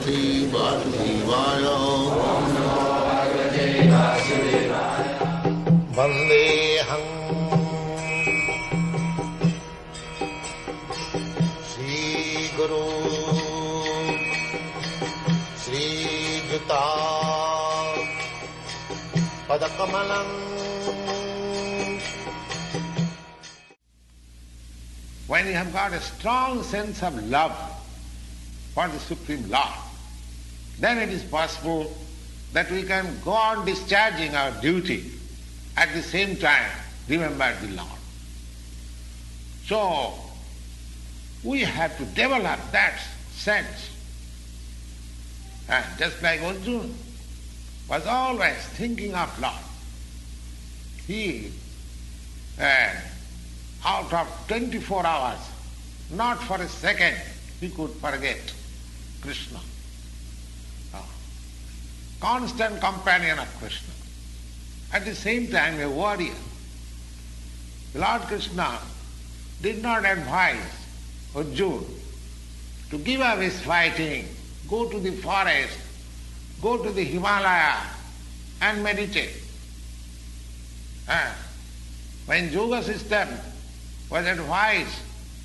Bhagavate Vasudevaya. Vandeham Shri Guru Shri Juta Padakamalam. When you have got a strong sense of love for the Supreme Lord, then it is possible that we can go on discharging our duty, at the same time remember the Lord. So, we have to develop that sense. And just like Arjuna was always thinking of Lord. He, out of 24 hours, not for a second, he could forget Krishna. Constant companion of Krishna. At the same time, a warrior. Lord Krishna did not advise Arjuna to give up his fighting, go to the forest, go to the Himalaya and meditate. When yoga system was advised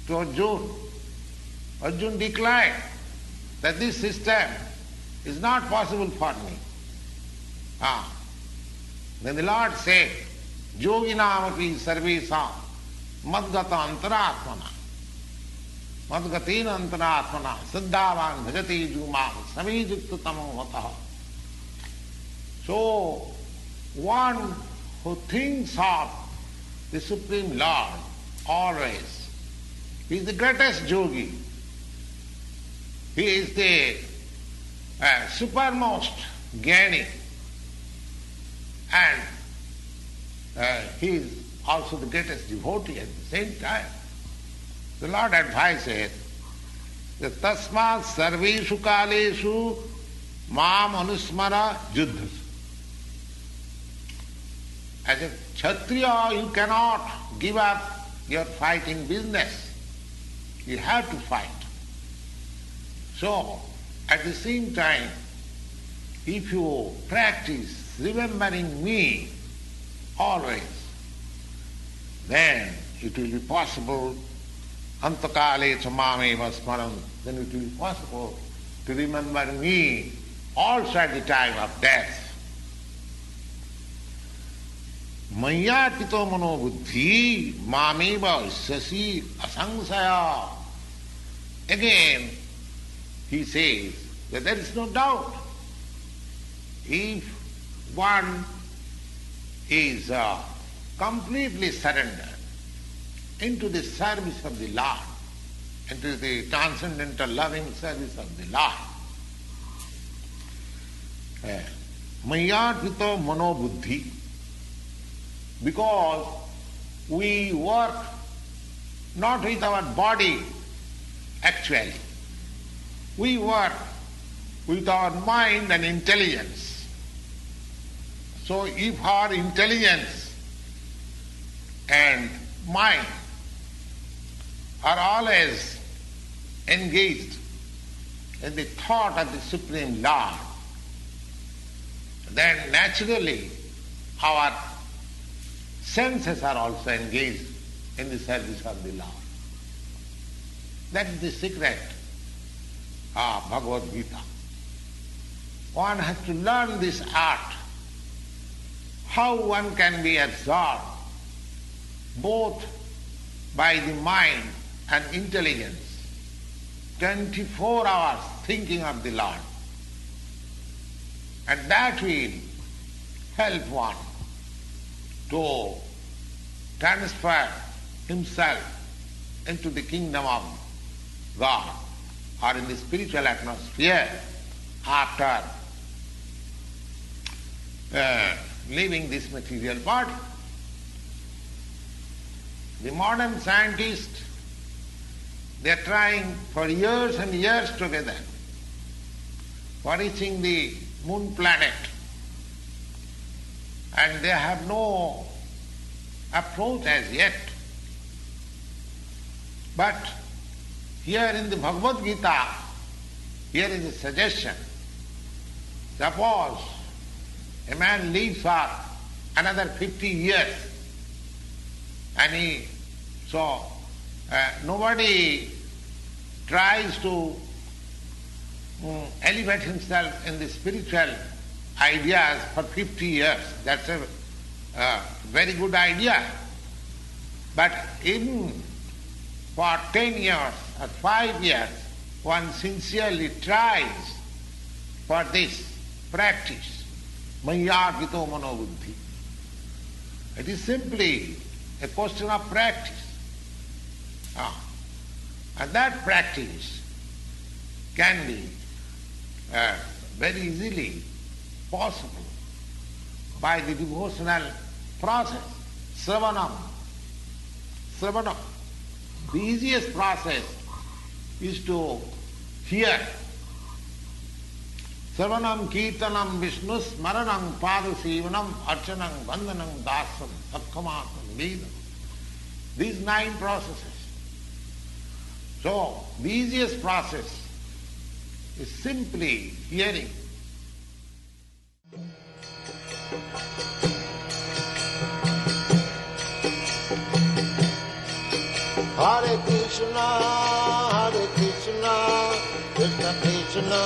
to Arjuna, Arjuna declared that this system is not possible for me. Then the Lord said, Yoginamapi sarvesam madgata antaratmana madgatina antaratmana siddhavan bhajati jumam samijukta tamo vataha. So, one who thinks of the Supreme Lord always, he is the greatest yogi. He is the supermost jnani, and he is also the greatest devotee at the same time. The Lord advises that tasmat sarveshu kaleshu mam anusmara juddhasu. As a Kshatriya, you cannot give up your fighting business. You have to fight. So, at the same time, if you practice remembering me always, then it will be possible, antakale chamameva smaram, then it will be possible to remember me also at the time of death. Mayatito mano buddhi mameva sasi asangsaya. Again, he says that there is no doubt. If one is completely surrendered into the service of the Lord, into the transcendental loving service of the Lord, mayatito mano buddhi, because we work not with our body actually, we work with our mind and intelligence. So if our intelligence and mind are always engaged in the thought of the Supreme Lord, then naturally our senses are also engaged in the service of the Lord. That is the secret of Bhagavad-gita. One has to learn this art, how one can be absorbed both by the mind and intelligence, 24 hours thinking of the Lord. And that will help one to transfer himself into the kingdom of God or in the spiritual atmosphere after leaving this material body. The modern scientists, they are trying for years and years together for reaching the moon planet, and they have no approach as yet. But here in the Bhagavad-gita, Here is a suggestion. Suppose a man lives for another 50 years and nobody tries to elevate himself in the spiritual ideas for 50 years. That's a very good idea. But even for 10 years or 5 years, one sincerely tries for this practice, Mayargito Manobuddhi. It is simply a question of practice. And that practice can be very easily possible by the devotional process, Sravanam. Sravanam. The easiest process is to hear. Sravanam, Kirtanam, Vishnu, Smaranam, Padasivanam, Archanam, Vandanam, Dasam, Sakkamatam, Vedam. These 9 processes. So, the easiest process is simply hearing. Hare Krishna, Krishna Krishna,